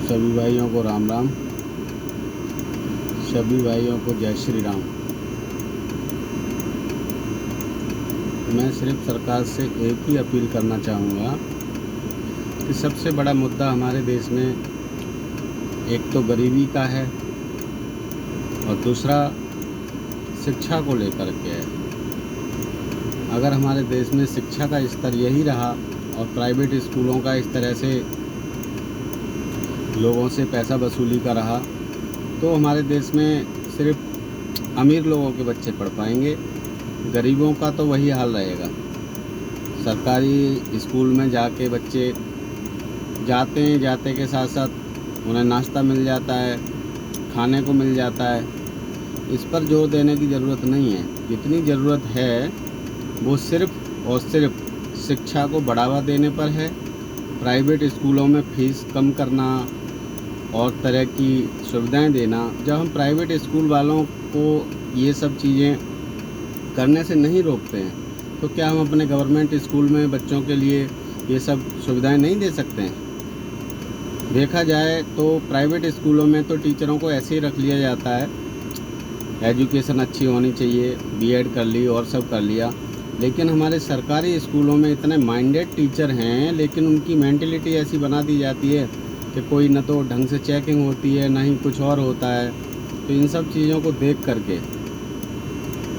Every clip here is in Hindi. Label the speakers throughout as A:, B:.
A: सभी भाइयों को राम राम, सभी भाइयों को जय श्री राम। मैं सिर्फ सरकार से एक ही अपील करना चाहूँगा कि सबसे बड़ा मुद्दा हमारे देश में एक तो गरीबी का है और दूसरा शिक्षा को लेकर के है। अगर हमारे देश में शिक्षा का स्तर यही रहा और प्राइवेट स्कूलों का इस तरह से लोगों से पैसा वसूली का रहा तो हमारे देश में सिर्फ अमीर लोगों के बच्चे पढ़ पाएंगे, गरीबों का तो वही हाल रहेगा। सरकारी स्कूल में जाके बच्चे जाते के साथ साथ उन्हें नाश्ता मिल जाता है, खाने को मिल जाता है। इस पर जोर देने की ज़रूरत नहीं है। जितनी ज़रूरत है वो सिर्फ़ और सिर्फ शिक्षा को बढ़ावा देने पर है। प्राइवेट स्कूलों में फ़ीस कम करना और तरह की सुविधाएं देना। जब हम प्राइवेट स्कूल वालों को ये सब चीज़ें करने से नहीं रोकते हैं तो क्या हम अपने गवर्नमेंट स्कूल में बच्चों के लिए ये सब सुविधाएं नहीं दे सकते हैं? देखा जाए तो प्राइवेट स्कूलों में तो टीचरों को ऐसे ही रख लिया जाता है, एजुकेशन अच्छी होनी चाहिए, बीएड कर ली और सब कर लिया। लेकिन हमारे सरकारी स्कूलों में इतने माइंडेड टीचर हैं, लेकिन उनकी मेंटलिटी ऐसी बना दी जाती है कि कोई न तो ढंग से चेकिंग होती है, ना ही कुछ और होता है। तो इन सब चीज़ों को देख करके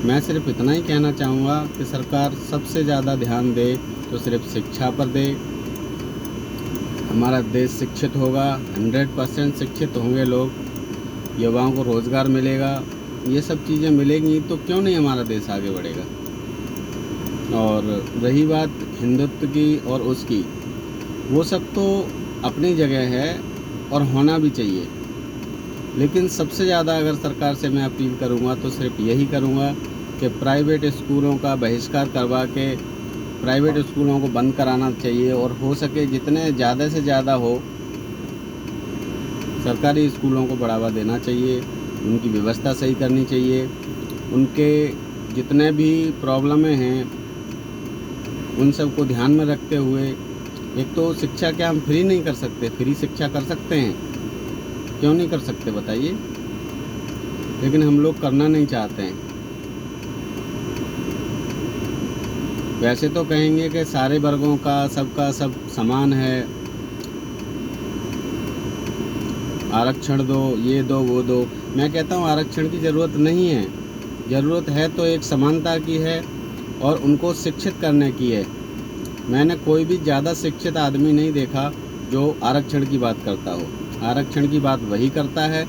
A: मैं सिर्फ इतना ही कहना चाहूँगा कि सरकार सबसे ज़्यादा ध्यान दे तो सिर्फ शिक्षा पर दे। हमारा देश शिक्षित होगा, 100% शिक्षित होंगे लोग, युवाओं को रोज़गार मिलेगा, ये सब चीज़ें मिलेंगी तो क्यों नहीं हमारा देश आगे बढ़ेगा। और रही बात हिंदुत्व की और उसकी, वो सब तो अपनी जगह है और होना भी चाहिए। लेकिन सबसे ज़्यादा अगर सरकार से मैं अपील करूँगा तो सिर्फ यही करूँगा कि प्राइवेट स्कूलों का बहिष्कार करवा के प्राइवेट स्कूलों को बंद कराना चाहिए और हो सके जितने ज़्यादा से ज़्यादा हो सरकारी स्कूलों को बढ़ावा देना चाहिए, उनकी व्यवस्था सही करनी चाहिए। उनके जितने भी प्रॉब्लमें हैं उन सब को ध्यान में रखते हुए, एक तो शिक्षा क्या हम फ्री नहीं कर सकते? फ्री शिक्षा कर सकते हैं, क्यों नहीं कर सकते बताइए? लेकिन हम लोग करना नहीं चाहते हैं। वैसे तो कहेंगे कि सारे वर्गों का सबका सब समान है, आरक्षण दो, ये दो, वो दो। मैं कहता हूँ आरक्षण की ज़रूरत नहीं है। ज़रूरत है तो एक समानता की है और उनको शिक्षित करने की है। मैंने कोई भी ज़्यादा शिक्षित आदमी नहीं देखा जो आरक्षण की बात करता हो। आरक्षण की बात वही करता है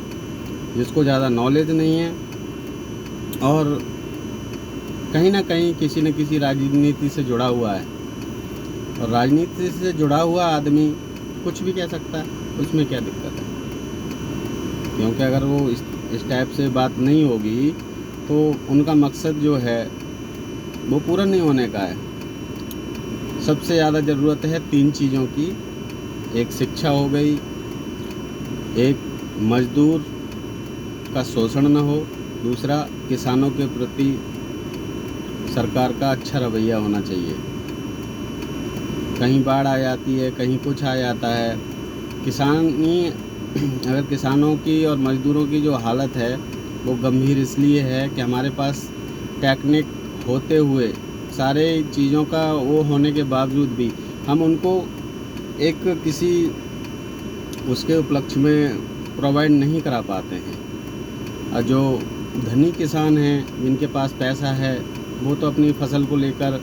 A: जिसको ज़्यादा नॉलेज नहीं है और कहीं ना कहीं किसी न किसी राजनीति से जुड़ा हुआ है। और राजनीति से जुड़ा हुआ आदमी कुछ भी कह सकता है, उसमें क्या दिक्कत है? क्योंकि अगर वो इस टाइप से बात नहीं होगी तो उनका मकसद जो है वो पूरा नहीं होने का है। सबसे ज़्यादा ज़रूरत है 3 चीज़ों की। एक शिक्षा हो गई, एक मजदूर का शोषण न हो, दूसरा किसानों के प्रति सरकार का अच्छा रवैया होना चाहिए। कहीं बाढ़ आ जाती है, कहीं कुछ आ जाता है। अगर किसानों की और मजदूरों की जो हालत है वो गंभीर इसलिए है कि हमारे पास टेक्निक होते हुए सारे चीज़ों का वो होने के बावजूद भी हम उनको एक किसी उसके उपलक्ष्य में प्रोवाइड नहीं करा पाते हैं। और जो धनी किसान हैं जिनके पास पैसा है वो तो अपनी फसल को लेकर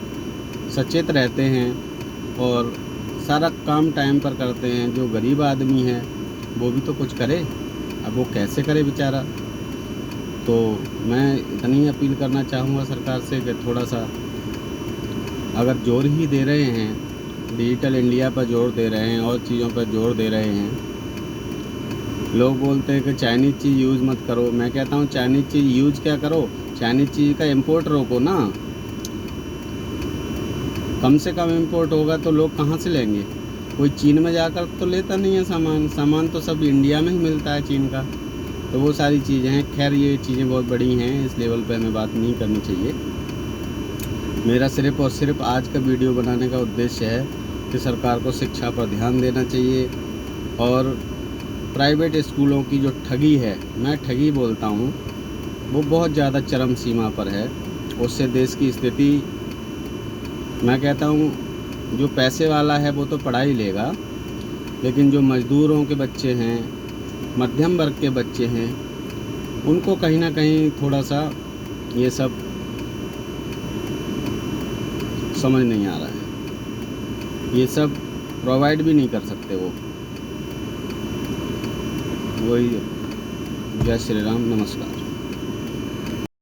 A: सचेत रहते हैं और सारा काम टाइम पर करते हैं। जो गरीब आदमी है वो भी तो कुछ करे, अब वो कैसे करे बेचारा। तो मैं इतनी अपील करना चाहूँगा सरकार से कि थोड़ा सा अगर जोर ही दे रहे हैं, डिजिटल इंडिया पर जोर दे रहे हैं और चीज़ों पर जोर दे रहे हैं। लोग बोलते हैं कि चाइनीज़ चीज़ यूज़ मत करो। मैं कहता हूँ चाइनीज़ चीज़ यूज़ क्या करो, चाइनीज़ चीज़ का इंपोर्ट रोको ना। कम से कम इंपोर्ट होगा तो लोग कहाँ से लेंगे? कोई चीन में जाकर तो लेता नहीं है सामान तो सब इंडिया में ही मिलता है चीन का। तो वो सारी चीज़ें हैं। खैर ये चीज़ें बहुत बड़ी हैं, इस लेवल पे हमें बात नहीं करनी चाहिए। मेरा सिर्फ़ और सिर्फ आज का वीडियो बनाने का उद्देश्य है कि सरकार को शिक्षा पर ध्यान देना चाहिए और प्राइवेट स्कूलों की जो ठगी है, मैं ठगी बोलता हूँ, वो बहुत ज़्यादा चरम सीमा पर है। उससे देश की स्थिति, मैं कहता हूँ जो पैसे वाला है वो तो पढ़ाई लेगा, लेकिन जो मज़दूरों के बच्चे हैं, मध्यम वर्ग के बच्चे हैं, उनको कहीं ना कहीं थोड़ा सा ये सब समझ नहीं आ रहा है। ये सब प्रोवाइड भी नहीं कर सकते वो। वही। जय श्री राम, नमस्कार।